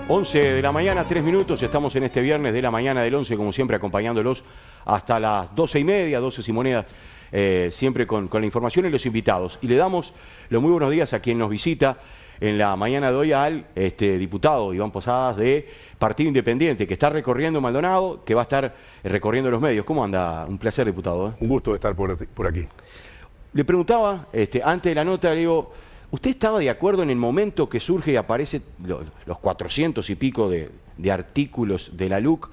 11 de la mañana, 3 minutos, estamos en este viernes de la mañana del 11, como siempre, acompañándolos hasta las 12:30, 12 y monedas, siempre con la información y los invitados. Y le damos los muy buenos días a quien nos visita en la mañana de hoy, al diputado Iván Posadas de Partido Independiente, que está recorriendo Maldonado, que va a estar recorriendo los medios. ¿Cómo anda? Un placer, diputado. Un gusto estar por aquí. Le preguntaba, antes de la nota, le digo, ¿usted estaba de acuerdo en el momento que surge y aparece los 400 y pico de artículos de la LUC?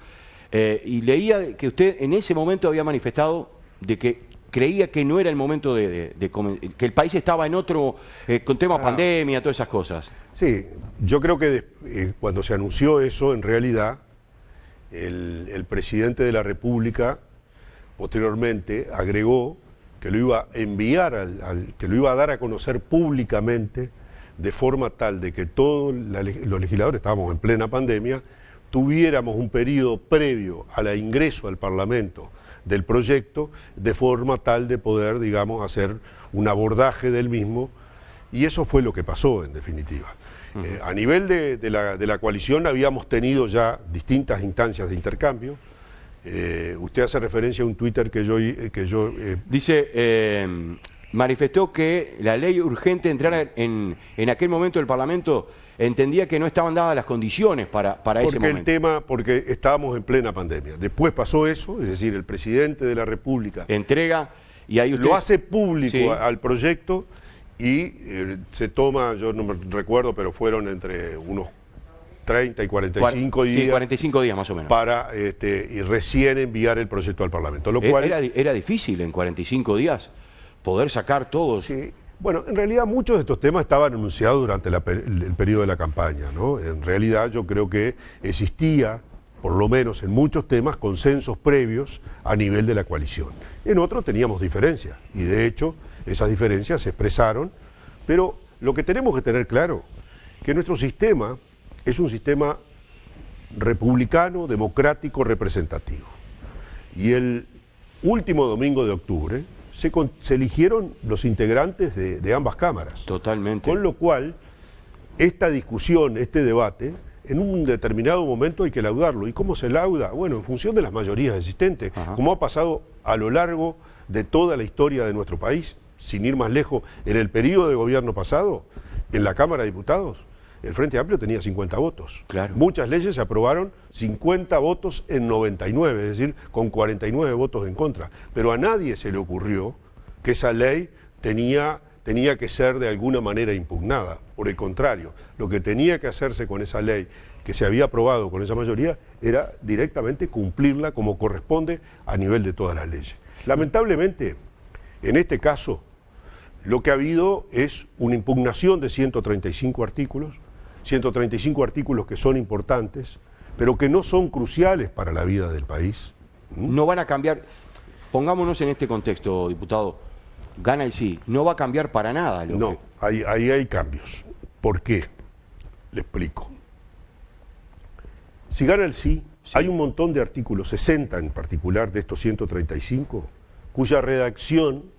Y leía que usted en ese momento había manifestado de que creía que no era el momento que el país estaba en otro, con tema pandemia, todas esas cosas. Sí, yo creo que cuando se anunció eso, en realidad, el presidente de la República posteriormente agregó que lo iba a enviar, que lo iba a dar a conocer públicamente, de forma tal de que todos los legisladores, estábamos en plena pandemia, tuviéramos un periodo previo al ingreso al Parlamento del proyecto, de forma tal de poder, digamos, hacer un abordaje del mismo, y eso fue lo que pasó, en definitiva. A nivel de la coalición habíamos tenido ya distintas instancias de intercambio. Usted hace referencia a un Twitter que yo dice, manifestó que la ley urgente entrara en aquel momento del Parlamento, entendía que no estaban dadas las condiciones para ese momento. Porque estábamos en plena pandemia. Después pasó eso, es decir, el presidente de la República entrega y ahí usted lo hace público al proyecto y se toma, yo no me recuerdo, pero fueron entre unos 30 y 45 días. Sí, 45 días más o menos. Para y recién enviar el proyecto al Parlamento. Lo cual era difícil en 45 días poder sacar todos. Sí. Bueno, en realidad muchos de estos temas estaban anunciados durante el periodo de la campaña, ¿no? En realidad yo creo que existía, por lo menos en muchos temas, consensos previos a nivel de la coalición. En otros teníamos diferencias, y de hecho esas diferencias se expresaron, pero lo que tenemos que tener claro, que nuestro sistema es un sistema republicano, democrático, representativo. Y el último domingo de octubre se eligieron los integrantes de ambas cámaras. Totalmente. Con lo cual, esta discusión, este debate, en un determinado momento hay que laudarlo. ¿Y cómo se lauda? Bueno, en función de las mayorías existentes, como ha pasado a lo largo de toda la historia de nuestro país, sin ir más lejos, en el periodo de gobierno pasado, en la Cámara de Diputados, el Frente Amplio tenía 50 votos. Claro. Muchas leyes se aprobaron 50 votos en 99, es decir, con 49 votos en contra. Pero a nadie se le ocurrió que esa ley tenía que ser de alguna manera impugnada. Por el contrario, lo que tenía que hacerse con esa ley que se había aprobado con esa mayoría era directamente cumplirla como corresponde a nivel de todas las leyes. Lamentablemente, en este caso, lo que ha habido es una impugnación de 135 artículos que son importantes, pero que no son cruciales para la vida del país. No van a cambiar, pongámonos en este contexto, diputado, gana el sí, no va a cambiar para nada. No, ahí hay cambios. ¿Por qué? Le explico. Si gana el sí, hay un montón de artículos, 60 en particular de estos 135, cuya redacción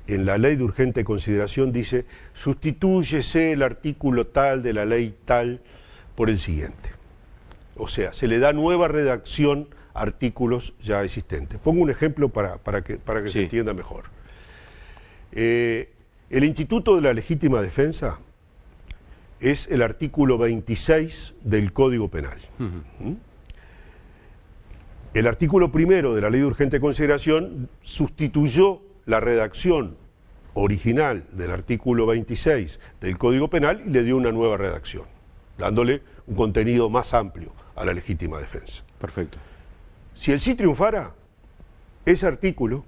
en la ley de urgente consideración dice, sustitúyese el artículo tal de la ley tal por el siguiente. O sea, se le da nueva redacción a artículos ya existentes. Pongo un ejemplo para que se entienda mejor. El Instituto de la Legítima Defensa es el artículo 26 del Código Penal. El artículo primero de la ley de urgente consideración sustituyó la redacción original del artículo 26 del Código Penal y le dio una nueva redacción, dándole un contenido más amplio a la legítima defensa. Perfecto. Si el sí triunfara, ese artículo,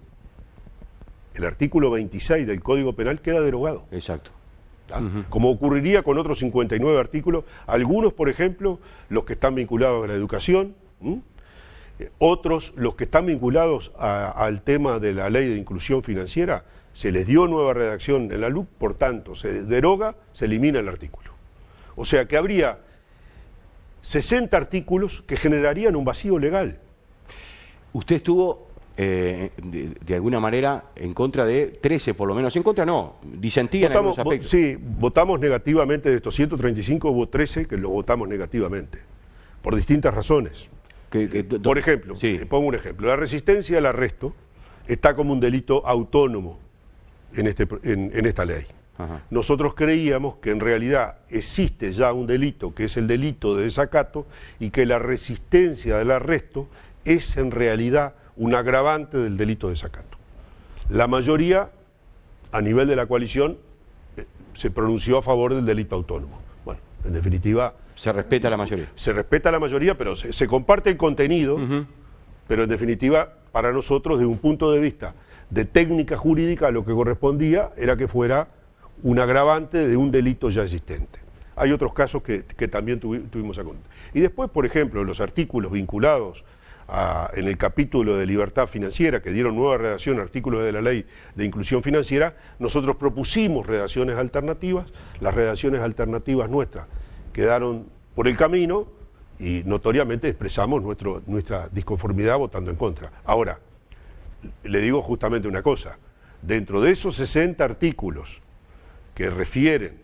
el artículo 26 del Código Penal, queda derogado. Exacto. Como ocurriría con otros 59 artículos, algunos, por ejemplo, los que están vinculados a la educación, otros, los que están vinculados al tema de la ley de inclusión financiera, se les dio nueva redacción en la LUC, por tanto, se deroga, se elimina el artículo. O sea que habría 60 artículos que generarían un vacío legal. Usted estuvo de alguna manera en contra de 13, por lo menos. En contra no, disentían en algunos aspectos. Sí, votamos negativamente de estos 135, hubo 13 que lo votamos negativamente, por distintas razones. Por ejemplo, sí. Pongo un ejemplo, la resistencia al arresto está como un delito autónomo en esta ley. Ajá. Nosotros creíamos que en realidad existe ya un delito, que es el delito de desacato, y que la resistencia del arresto es en realidad un agravante del delito de desacato. La mayoría, a nivel de la coalición, se pronunció a favor del delito autónomo. Bueno, en definitiva... Se respeta a la mayoría. Se respeta a la mayoría, pero se comparte el contenido, pero en definitiva, para nosotros, desde un punto de vista de técnica jurídica, lo que correspondía era que fuera un agravante de un delito ya existente. Hay otros casos que también tuvimos a contar. Y después, por ejemplo, los artículos vinculados en el capítulo de libertad financiera, que dieron nueva redacción a artículos de la ley de inclusión financiera, nosotros propusimos redacciones alternativas, las redacciones alternativas nuestras quedaron por el camino y notoriamente expresamos nuestra disconformidad votando en contra. Ahora, le digo justamente una cosa, dentro de esos 60 artículos que refieren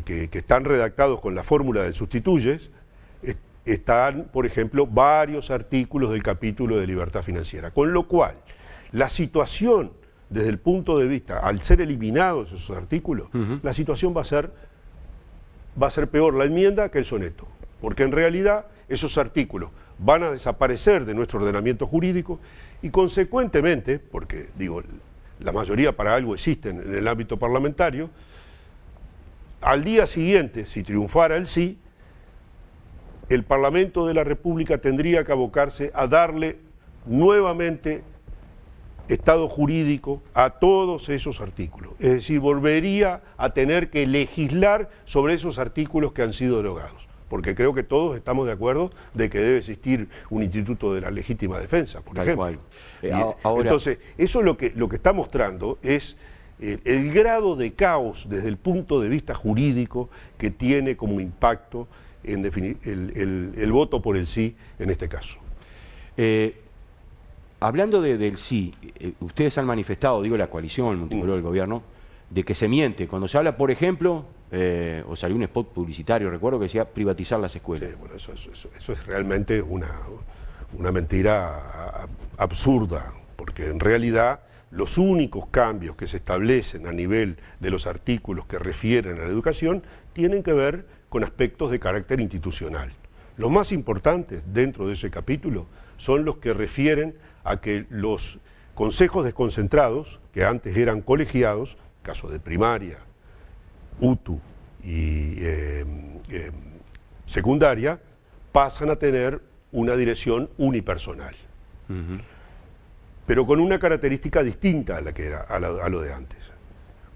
que están redactados con la fórmula del sustituyes, están, por ejemplo, varios artículos del capítulo de libertad financiera, con lo cual la situación desde el punto de vista, al ser eliminados esos artículos, la situación va a ser peor la enmienda que el soneto, porque en realidad esos artículos van a desaparecer de nuestro ordenamiento jurídico y consecuentemente, porque digo, la mayoría para algo existen en el ámbito parlamentario, al día siguiente, si triunfara el sí, el Parlamento de la República tendría que abocarse a darle nuevamente estado jurídico a todos esos artículos. Es decir, volvería a tener que legislar sobre esos artículos que han sido derogados. Porque creo que todos estamos de acuerdo de que debe existir un instituto de la legítima defensa, por ejemplo. Ahora, entonces, eso lo que está mostrando es el grado de caos desde el punto de vista jurídico que tiene como impacto en definir el voto por el sí en este caso. Hablando del sí, ustedes han manifestado, digo la coalición, el multicolor del gobierno, de que se miente. Cuando se habla, por ejemplo, o salió un spot publicitario, recuerdo que decía privatizar las escuelas. Sí, bueno, eso es realmente una mentira absurda, porque en realidad los únicos cambios que se establecen a nivel de los artículos que refieren a la educación tienen que ver con aspectos de carácter institucional. Los más importantes dentro de ese capítulo son los que refieren a que los consejos desconcentrados, que antes eran colegiados, caso de primaria, UTU y secundaria, pasan a tener una dirección unipersonal. Pero con una característica distinta a la que era, a lo de antes.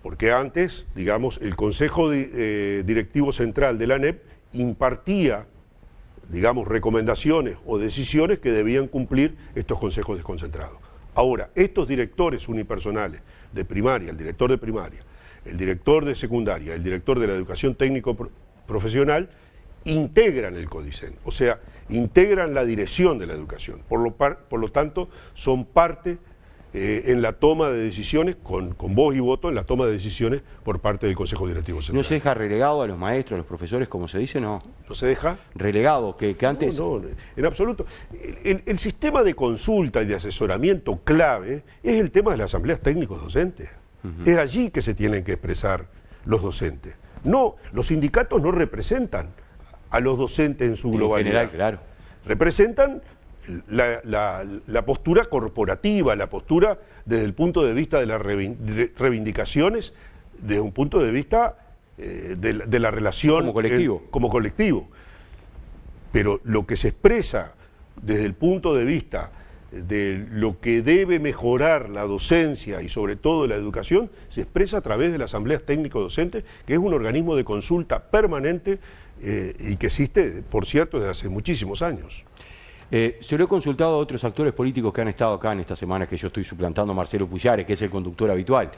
Porque antes, digamos, el Consejo Directivo Central de la ANEP impartía, digamos, recomendaciones o decisiones que debían cumplir estos consejos desconcentrados. Ahora, estos directores unipersonales de primaria, el director de primaria, el director de secundaria, el director de la educación técnico profesional, integran el CODICEN, o sea, integran la dirección de la educación. Por lo tanto, son parte en la toma de decisiones, con voz y voto, en la toma de decisiones por parte del Consejo Directivo Central. ¿No se deja relegado a los maestros, a los profesores, como se dice? No. ¿No se deja? Relegado, que antes... No, en absoluto. El sistema de consulta y de asesoramiento clave es el tema de las asambleas técnicos docentes. Es allí que se tienen que expresar los docentes. No, los sindicatos no representan a los docentes en su globalidad. En general, claro. Representan la postura corporativa, la postura desde el punto de vista de las reivindicaciones, desde un punto de vista de la relación como colectivo. Pero lo que se expresa desde el punto de vista de lo que debe mejorar la docencia y sobre todo la educación, se expresa a través de las asambleas técnico-docentes, que es un organismo de consulta permanente y que existe, por cierto, desde hace muchísimos años. Se lo he consultado a otros actores políticos que han estado acá en esta semana que yo estoy suplantando a Marcelo Pullares, que es el conductor habitual.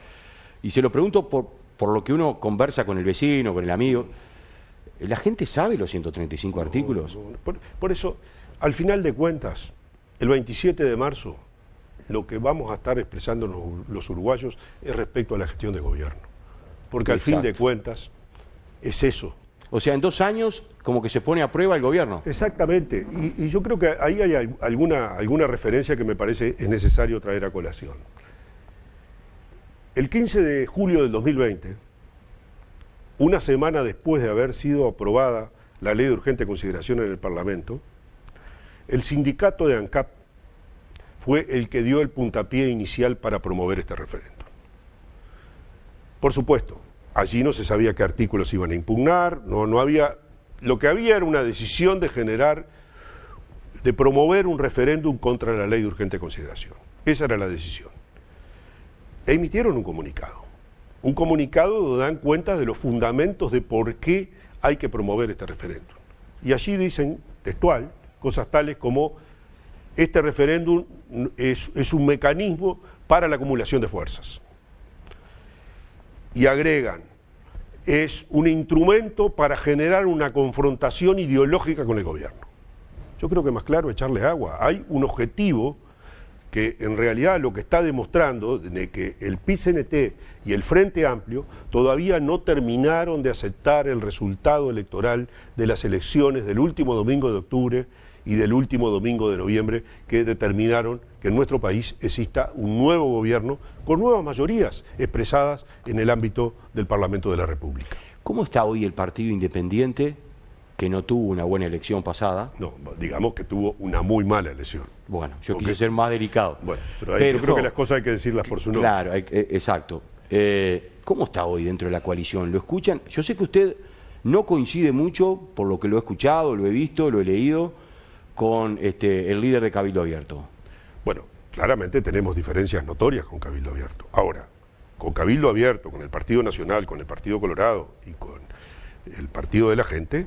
Y se lo pregunto por lo que uno conversa con el vecino, con el amigo. ¿La gente sabe los 135 artículos? Por eso, al final de cuentas, el 27 de marzo lo que vamos a estar expresando los uruguayos es respecto a la gestión de gobierno. Porque al fin de cuentas es eso. O sea, en 2 años como que se pone a prueba el gobierno. Exactamente. Y yo creo que ahí hay alguna referencia que me parece es necesario traer a colación. El 15 de julio del 2020, una semana después de haber sido aprobada la ley de urgente consideración en el Parlamento, el sindicato de ANCAP fue el que dio el puntapié inicial para promover este referéndum. Por supuesto, allí no se sabía qué artículos iban a impugnar, no había, lo que había era una decisión de promover un referéndum contra la ley de urgente consideración. Esa era la decisión. Emitieron un comunicado donde dan cuenta de los fundamentos de por qué hay que promover este referéndum. Y allí dicen, textual, cosas tales como este referéndum es un mecanismo para la acumulación de fuerzas. Y agregan, es un instrumento para generar una confrontación ideológica con el gobierno. Yo creo que más claro echarle agua. Hay un objetivo que en realidad lo que está demostrando de que el PIT-CNT y el Frente Amplio todavía no terminaron de aceptar el resultado electoral de las elecciones del último domingo de octubre y del último domingo de noviembre, que determinaron que en nuestro país exista un nuevo gobierno con nuevas mayorías expresadas en el ámbito del Parlamento de la República. ¿Cómo está hoy el Partido Independiente, que no tuvo una buena elección pasada? No, digamos que tuvo una muy mala elección. Bueno, yo quise ser más delicado. Bueno, pero yo creo que las cosas hay que decirlas por su nombre. Claro, exacto. ¿Cómo está hoy dentro de la coalición? ¿Lo escuchan? Yo sé que usted no coincide mucho, por lo que lo he escuchado, lo he visto, lo he leído, con el líder de Cabildo Abierto. Bueno, claramente tenemos diferencias notorias con Cabildo Abierto. Ahora, con Cabildo Abierto, con el Partido Nacional, con el Partido Colorado y con el Partido de la Gente,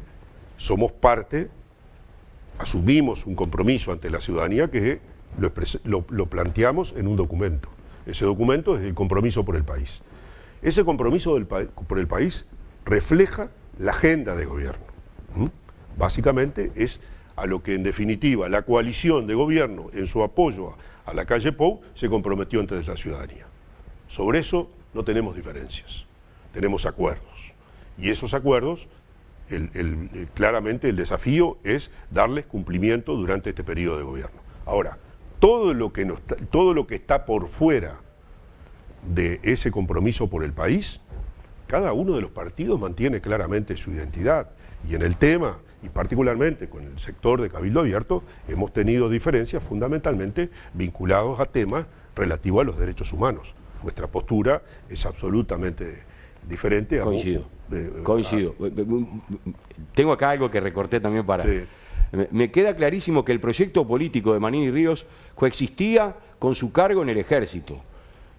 somos parte, asumimos un compromiso ante la ciudadanía que lo planteamos en un documento. Ese documento es el compromiso por el país. Ese compromiso por el país refleja la agenda de gobierno. Básicamente es a lo que en definitiva la coalición de gobierno en su apoyo a la calle Pou se comprometió ante la ciudadanía. Sobre eso no tenemos diferencias, tenemos acuerdos. Y esos acuerdos, claramente el desafío es darles cumplimiento durante este periodo de gobierno. Ahora, todo lo que está por fuera de ese compromiso por el país, cada uno de los partidos mantiene claramente su identidad. Y en el tema, y particularmente con el sector de Cabildo Abierto, hemos tenido diferencias fundamentalmente vinculados a temas relativos a los derechos humanos. Nuestra postura es absolutamente diferente. Coincido. Tengo acá algo que recorté también para... Sí. Me queda clarísimo que el proyecto político de Manini Ríos coexistía con su cargo en el ejército.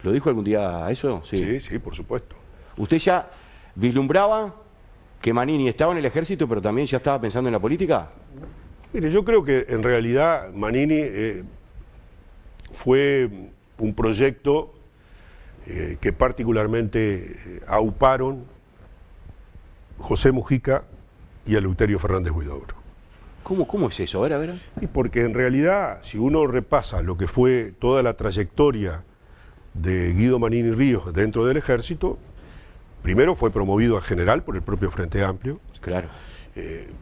¿Lo dijo algún día eso? Sí, por supuesto. ¿Usted ya vislumbraba que Manini estaba en el ejército, pero también ya estaba pensando en la política? Mire, yo creo que en realidad Manini fue un proyecto que particularmente auparon José Mujica y Eleuterio Fernández Huidobro. ¿Cómo es eso? A ver. Y porque en realidad, si uno repasa lo que fue toda la trayectoria de Guido Manini Ríos dentro del ejército, primero fue promovido a general por el propio Frente Amplio. Claro.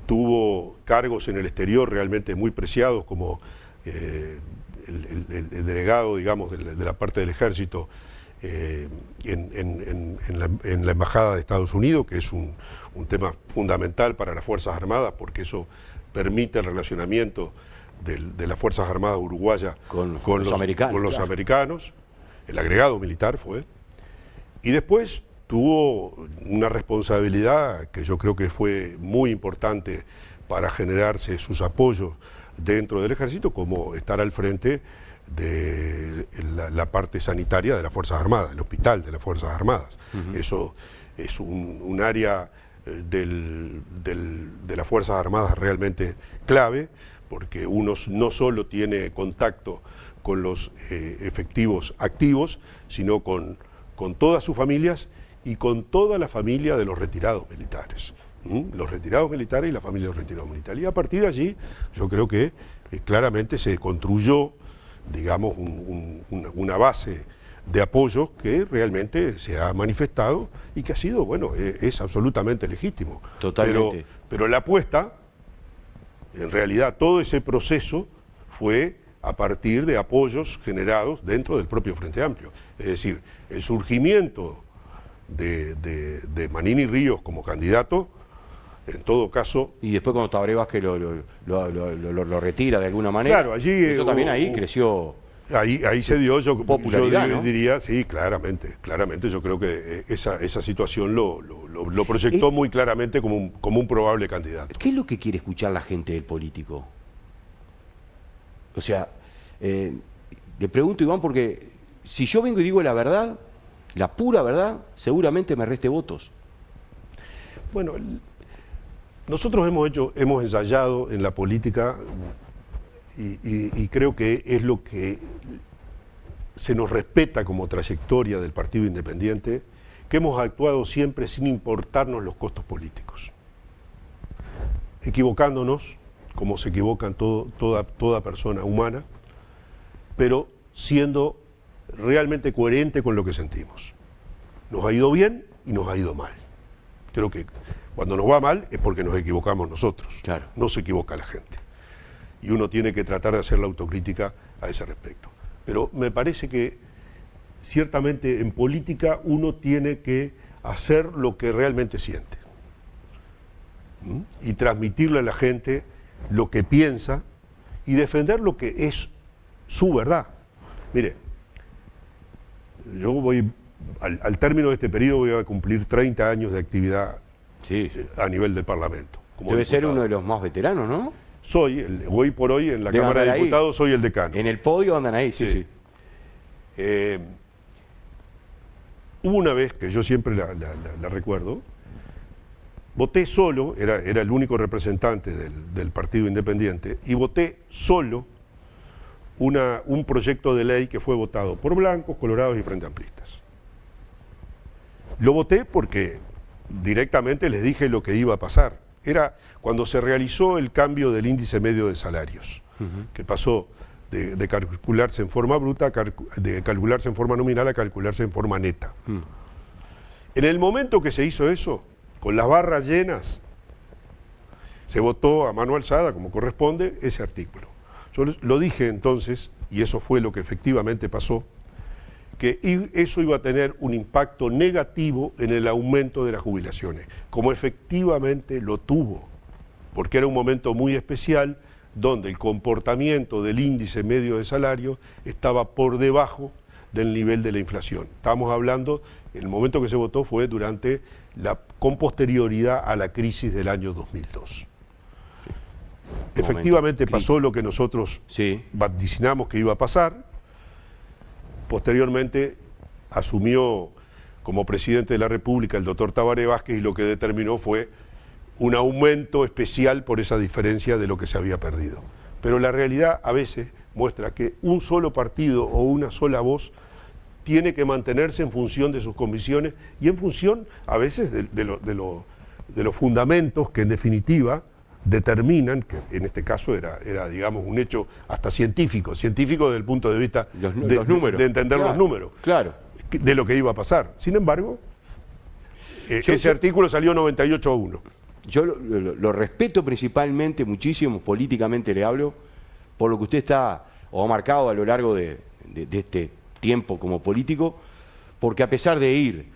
Tuvo cargos en el exterior realmente muy preciados, como el delegado, digamos, de la parte del ejército en la Embajada de Estados Unidos, que es un tema fundamental para las Fuerzas Armadas, porque eso permite el relacionamiento de las Fuerzas Armadas uruguayas con los americanos. El agregado militar fue. Y después tuvo una responsabilidad que yo creo que fue muy importante para generarse sus apoyos dentro del ejército, como estar al frente de la parte sanitaria de las Fuerzas Armadas, el hospital de las Fuerzas Armadas. Eso es un área de las Fuerzas Armadas realmente clave, porque uno no solo tiene contacto con los efectivos activos, sino con todas sus familias y con toda la familia de los retirados militares. Los retirados militares y la familia de los retirados militares. Y a partir de allí, yo creo que claramente se construyó digamos, una base de apoyo que realmente se ha manifestado y que ha sido, bueno, es absolutamente legítimo. Totalmente. Pero la apuesta, en realidad, todo ese proceso fue a partir de apoyos generados dentro del propio Frente Amplio. Es decir, el surgimiento de Manini Ríos como candidato, en todo caso... Y después cuando Tabaré Vázquez lo retira de alguna manera, claro, allí, eso también ahí creció... Ahí se dio, yo popularidad, ¿no? diría, sí, claramente, yo creo que esa situación lo proyectó muy claramente como un probable candidato. ¿Qué es lo que quiere escuchar la gente del político? O sea, le pregunto, Iván, porque si yo vengo y digo la verdad, la pura verdad, seguramente me reste votos. Bueno, nosotros hemos ensayado en la política y creo que es lo que se nos respeta como trayectoria del Partido Independiente, que hemos actuado siempre sin importarnos los costos políticos, equivocándonos como se equivocan toda persona humana, pero siendo realmente coherente con lo que sentimos. Nos ha ido bien y nos ha ido mal. Creo que cuando nos va mal es porque nos equivocamos nosotros, claro. No se equivoca la gente. Y uno tiene que tratar de hacer la autocrítica a ese respecto. Pero me parece que ciertamente en política uno tiene que hacer lo que realmente siente y transmitirle a la gente lo que piensa y defender lo que es su verdad. Mire, yo voy, al término de este periodo voy a cumplir 30 años de actividad a nivel del Parlamento. Debe ser uno de los más veteranos, ¿no? Hoy por hoy en la Cámara de Diputados soy el decano. En el podio andan ahí, sí. Hubo una vez que yo siempre la recuerdo, voté solo, era el único representante del Partido Independiente, y voté solo un proyecto de ley que fue votado por blancos, colorados y frente amplistas. Lo voté porque directamente les dije lo que iba a pasar. Era cuando se realizó el cambio del índice medio de salarios, que pasó de calcularse en forma bruta, de calcularse en forma nominal a calcularse en forma neta. En el momento que se hizo eso, con las barras llenas, se votó a mano alzada, como corresponde, ese artículo. Yo lo dije entonces, y eso fue lo que efectivamente pasó, que eso iba a tener un impacto negativo en el aumento de las jubilaciones, como efectivamente lo tuvo, porque era un momento muy especial donde el comportamiento del índice medio de salario estaba por debajo del nivel de la inflación. Estábamos hablando, el momento que se votó fue con posterioridad a la crisis del año 2002. Efectivamente pasó lo que nosotros vaticinamos que iba a pasar. Posteriormente asumió como presidente de la República el doctor Tabaré Vázquez y lo que determinó fue un aumento especial por esa diferencia de lo que se había perdido. Pero la realidad a veces muestra que un solo partido o una sola voz tiene que mantenerse en función de sus convicciones y en función a veces de los fundamentos que en definitiva determinan, que en este caso era digamos un hecho hasta científico desde el punto de vista los números. de entender los números, de lo que iba a pasar. Sin embargo, ese artículo salió 98-1. Yo lo respeto principalmente, muchísimo, políticamente le hablo, por lo que usted está o ha marcado a lo largo de este tiempo como político, porque a pesar de ir,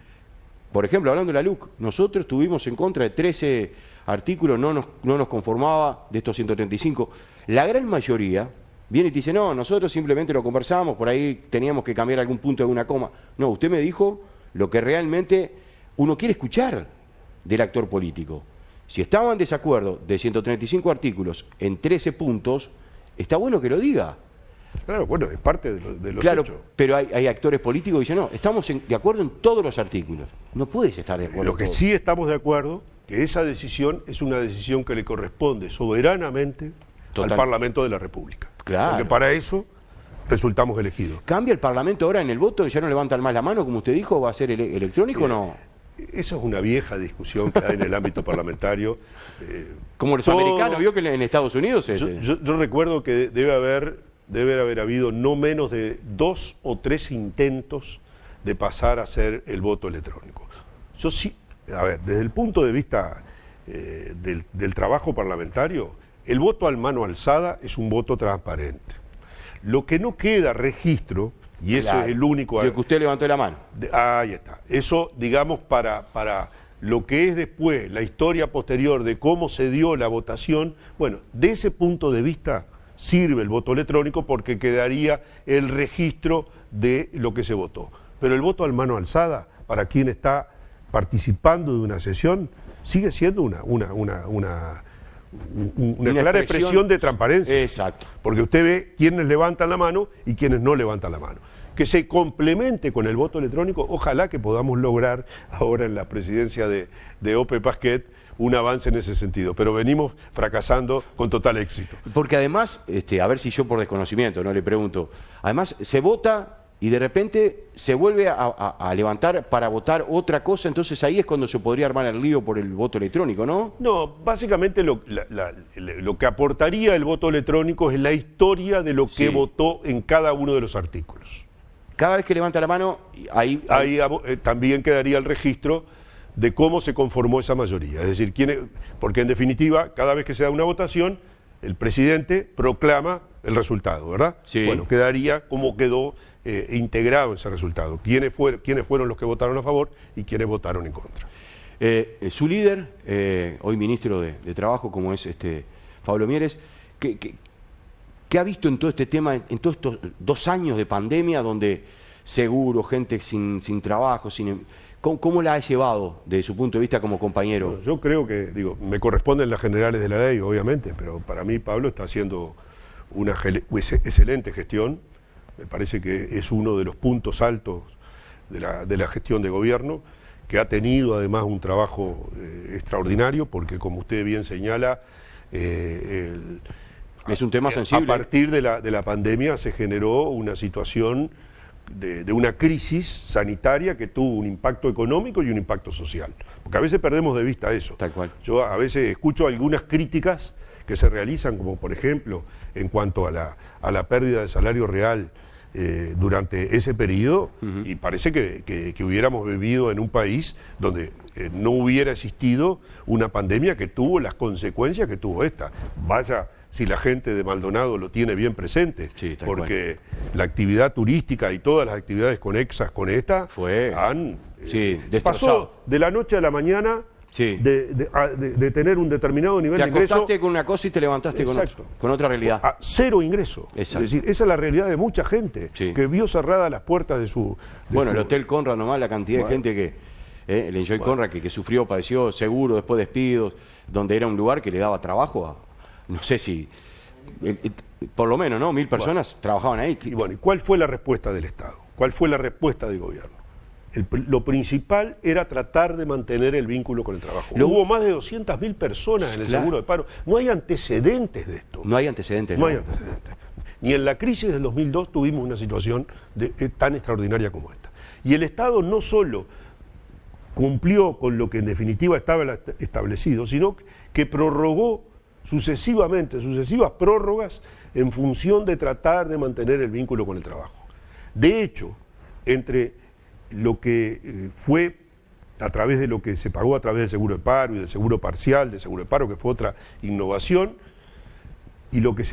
por ejemplo, hablando de la LUC, nosotros estuvimos en contra de 13 artículos, no nos conformaba de estos 135. La gran mayoría viene y te dice, no, nosotros simplemente lo conversamos, por ahí teníamos que cambiar algún punto de alguna coma. No, usted me dijo lo que realmente uno quiere escuchar del actor político. Si estaba en desacuerdo de 135 artículos en 13 puntos, está bueno que lo diga. Claro, bueno, es parte de los claro, hechos. Pero hay actores políticos que dicen, no, estamos de acuerdo en todos los artículos. No puedes estar de acuerdo. Lo que sí estamos de acuerdo, que esa decisión es una decisión que le corresponde soberanamente al Parlamento de la República. Claro. Porque para eso resultamos elegidos. ¿Cambia el Parlamento ahora en el voto y ya no levantan más la mano, como usted dijo? ¿Va a ser electrónico o no? Eso es una vieja discusión que hay en el ámbito parlamentario. Como los americanos, vio que en Estados Unidos es... Yo recuerdo que debe haber debe haber habido no menos de 2 o 3 intentos de pasar a ser el voto electrónico. Yo sí, a ver, desde el punto de vista del trabajo parlamentario, el voto a mano alzada es un voto transparente. Lo que no queda registro, y eso Claro, es el único... de que usted levantó la mano. Ahí está. Eso, digamos, para lo que es después, la historia posterior de cómo se dio la votación, bueno, de ese punto de vista sirve el voto electrónico porque quedaría el registro de lo que se votó. Pero el voto a mano alzada, para quien está participando de una sesión, sigue siendo una clara expresión de transparencia. Exacto. Porque usted ve quiénes levantan la mano y quiénes no levantan la mano. Que se complemente con el voto electrónico, ojalá que podamos lograr ahora en la presidencia de Ope Pasquet un avance en ese sentido, pero venimos fracasando con total éxito. Porque además, a ver si yo por desconocimiento, no le pregunto, además se vota y de repente se vuelve a levantar para votar otra cosa, entonces ahí es cuando se podría armar el lío por el voto electrónico, ¿no? No, básicamente lo que aportaría el voto electrónico es la historia de lo que Sí. votó en cada uno de los artículos. Cada vez que levanta la mano, ahí También quedaría el registro de cómo se conformó esa mayoría. Es decir, porque en definitiva, cada vez que se da una votación, el presidente proclama el resultado, ¿verdad? Sí. Bueno, quedaría como quedó integrado ese resultado. ¿Quiénes fueron los que votaron a favor y quiénes votaron en contra? su líder, hoy ministro de Trabajo, como es Pablo Mieres, ¿qué ha visto en todo este tema, en todos estos 2 años de pandemia, donde seguro, gente sin trabajo, ¿cómo la ha llevado desde su punto de vista como compañero? Bueno, yo creo que, me corresponden las generales de la ley, obviamente, pero para mí Pablo está haciendo una excelente gestión. Me parece que es uno de los puntos altos de la gestión de gobierno, que ha tenido además un trabajo extraordinario, porque como usted bien señala, Es un tema sensible. A partir de la pandemia se generó una situación de una crisis sanitaria que tuvo un impacto económico y un impacto social. Porque a veces perdemos de vista eso. Tal cual. Yo a veces escucho algunas críticas que se realizan, como por ejemplo en cuanto a la pérdida de salario real durante ese periodo, y parece que hubiéramos vivido en un país donde no hubiera existido una pandemia que tuvo las consecuencias que tuvo esta. Vaya si la gente de Maldonado lo tiene bien presente, Sí, tal porque la actividad turística y todas las actividades conexas con esta han destrozado. pasó de la noche a la mañana. Sí. De tener un determinado nivel de ingreso. Te acostaste con una cosa y te levantaste con otra realidad. A 0 ingreso. Exacto. Es decir, esa es la realidad de mucha gente que vio cerradas las puertas de su... El Hotel Conrad nomás, la cantidad de gente que... el Enjoy Conrad que sufrió, padeció seguro, después despidos, donde era un lugar que le daba trabajo a... No sé si... por lo menos, ¿no? 1000 personas trabajaban ahí. Y bueno, ¿y cuál fue la respuesta del Estado? ¿Cuál fue la respuesta del gobierno? Lo principal era tratar de mantener el vínculo con el trabajo. Hubo más de 200.000 personas en el seguro de paro. No hay antecedentes de esto. No hay antecedentes. No hay antecedentes. Ni en la crisis del 2002 tuvimos una situación tan extraordinaria como esta. Y el Estado no solo cumplió con lo que en definitiva estaba establecido, sino que prorrogó sucesivas prórrogas en función de tratar de mantener el vínculo con el trabajo. De hecho, entre lo que fue a través de lo que se pagó a través del seguro de paro y del seguro parcial del seguro de paro, que fue otra innovación, y lo que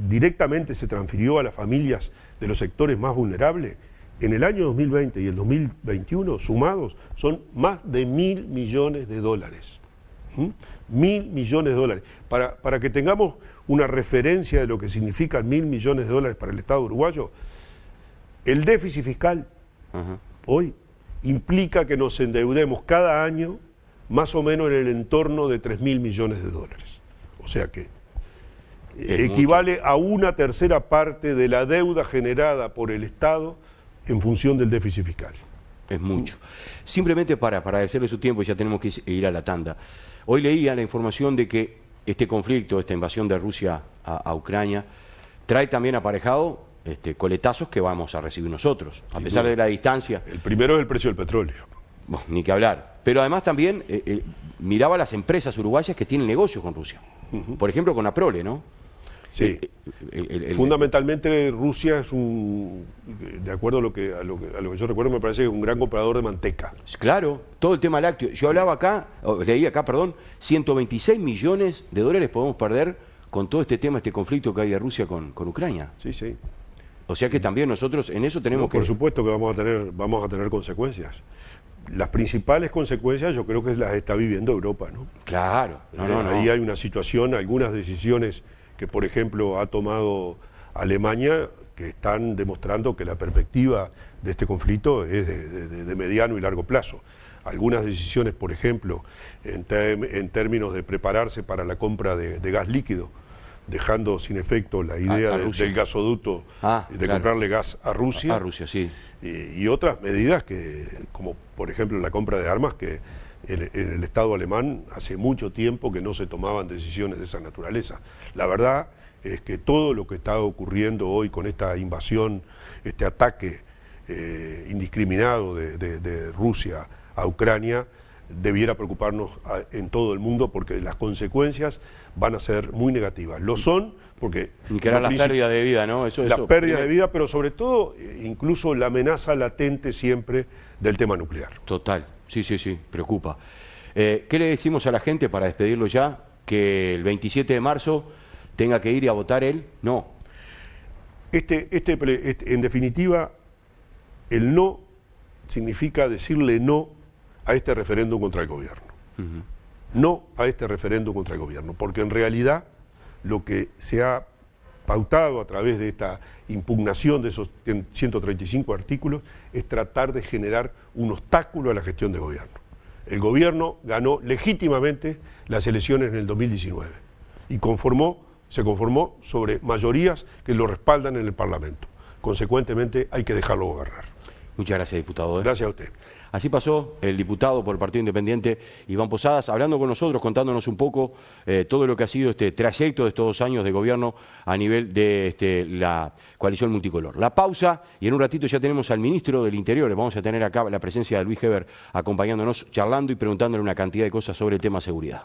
directamente se transfirió a las familias de los sectores más vulnerables, en el año 2020 y el 2021, sumados, son más de $1.000 millones. $1.000 millones. Para que tengamos una referencia de lo que significan $1.000 millones para el Estado uruguayo, el déficit fiscal hoy implica que nos endeudemos cada año más o menos en el entorno de $3.000 millones. O sea que equivale a 1/3 parte de la deuda generada por el Estado en función del déficit fiscal. Es mucho. Simplemente para agradecerle su tiempo, y ya tenemos que ir a la tanda. Hoy leía la información de que este conflicto, esta invasión de Rusia a Ucrania, trae también aparejado coletazos que vamos a recibir nosotros, a pesar de la distancia. El primero es el precio del petróleo. Bueno, ni que hablar. Pero además también miraba a las empresas uruguayas que tienen negocios con Rusia. Por ejemplo, con Aprole, ¿no? Sí. Fundamentalmente Rusia es de acuerdo a lo que yo recuerdo, me parece que es un gran comprador de manteca. Claro, todo el tema lácteo. Yo hablaba acá, leí acá, perdón, 126 millones de dólares podemos perder con todo este tema, este conflicto que hay de Rusia con Ucrania. Sí, sí. O sea que también nosotros en eso tenemos que... Por supuesto que vamos a tener consecuencias. Las principales consecuencias yo creo que las está viviendo Europa, ¿no? Claro. Ahí hay una situación, algunas decisiones que, por ejemplo, ha tomado Alemania, que están demostrando que la perspectiva de este conflicto es de mediano y largo plazo. Algunas decisiones, por ejemplo, en términos de prepararse para la compra de gas líquido, dejando sin efecto la idea del gasoducto, de comprarle gas a Rusia. A Rusia, sí. Y otras medidas como por ejemplo la compra de armas, que en el Estado alemán hace mucho tiempo que no se tomaban decisiones de esa naturaleza. La verdad es que todo lo que está ocurriendo hoy con esta invasión, este ataque indiscriminado de Rusia a Ucrania, debiera preocuparnos en todo el mundo, porque las consecuencias van a ser muy negativas. Lo son porque... Ni que era la pérdida de vida, ¿no? La pérdida de vida, pero sobre todo, incluso la amenaza latente siempre del tema nuclear. Total, sí, preocupa. ¿Qué le decimos a la gente para despedirlo ya? Que el 27 de marzo tenga que ir y a votar él. No. En definitiva, el no significa decirle no a este referéndum contra el gobierno. No a este referéndum contra el gobierno, porque en realidad lo que se ha pautado a través de esta impugnación de esos 135 artículos es tratar de generar un obstáculo a la gestión de gobierno. El gobierno ganó legítimamente las elecciones en el 2019 y se conformó sobre mayorías que lo respaldan en el Parlamento. Consecuentemente hay que dejarlo gobernar. Muchas gracias, diputado. Gracias a usted. Así pasó el diputado por el Partido Independiente, Iván Posadas, hablando con nosotros, contándonos un poco todo lo que ha sido este trayecto de estos 2 años de gobierno a nivel de la coalición multicolor. La pausa, y en un ratito ya tenemos al ministro del Interior. Vamos a tener acá la presencia de Luis Heber acompañándonos, charlando y preguntándole una cantidad de cosas sobre el tema seguridad.